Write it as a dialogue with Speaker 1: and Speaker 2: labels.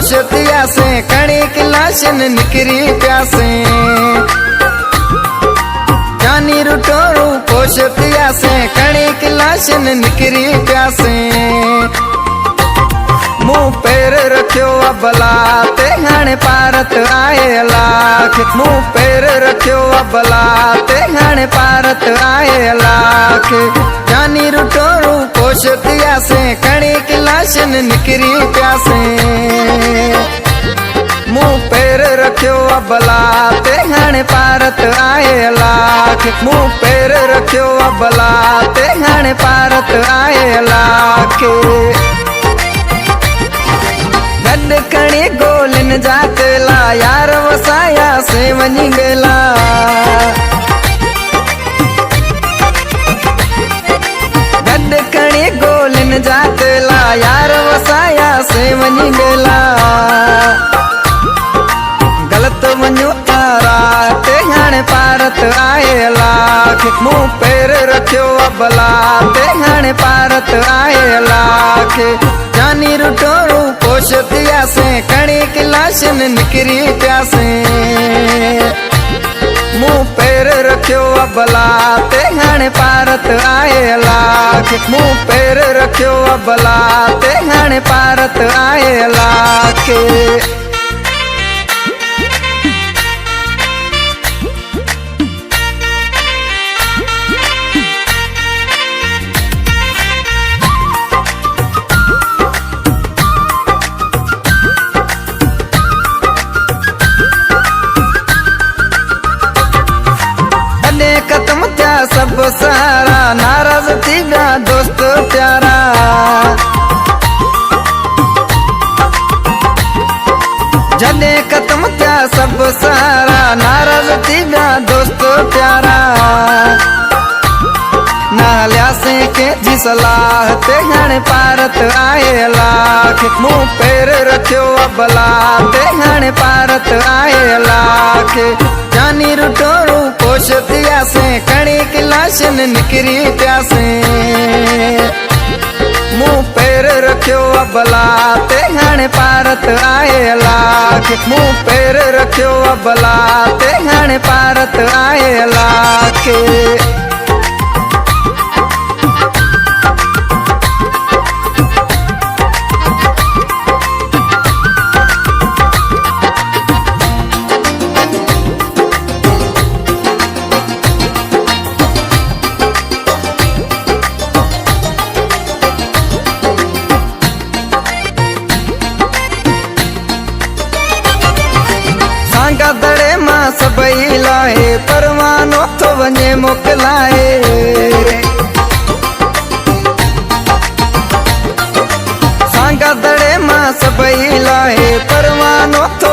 Speaker 1: पोषतिया से कणी किलाशन निकरी प्यासे जानी रुटोरू पोषतिया से कणी किलाशन निकरी प्यासे मुँह पैर रखियो अबला ते हाणे पारत आए लाख मुँह पैर रखियो अबला ते हाणे पारत आए लाख जानी रुटोरू पोषतिया से कणी किलाशन निकरी प्यासे मुँह पैर रखियो अबला ते हाणे पारत आए लाख मुँह पैर रखियो अबला ते हाणे पारत आए लाख गड कणी गोलिन जातेला यार वसाया से वनी गेला गड कणी गोलिन जातेला यार वसाया से वनी गेला गलत वञो तारा ते हाणे पारत आए लाख मुँह पैर रखियो अबला ते हाणे पारत आए लाख जानी रुटोरू पोषतिया से कणी किलाशन निकरी प्यासे मुँह पैर रखियो अबला ते हाणे पारत आए लाख मुँह पैर रखियो अबला ते हाणे पारत आए लाख खत्म क्या सब सारा नाराज थी गा दोस्त प्यारा जने खत्म क्या सब सारा नाराज थी गा दोस्त प्यारा नालिया से के जी सलाह ते हाणे पारत आए लाख मुँह पैर रखियो अबला ते हाणे पारत आए लाख जानी रुटोरू पोषतिया से कणी किलाशन निकरी प्यासे मुँह पैर रखियो अबला ते हाणे पारत आए लाख मुँह पैर रखियो अबला ते हाणे पारत आए लाख दड़े मां सबई लाए परवानो तो वने मोकलाए सांगा दड़े मां सबई लाए परवानो तो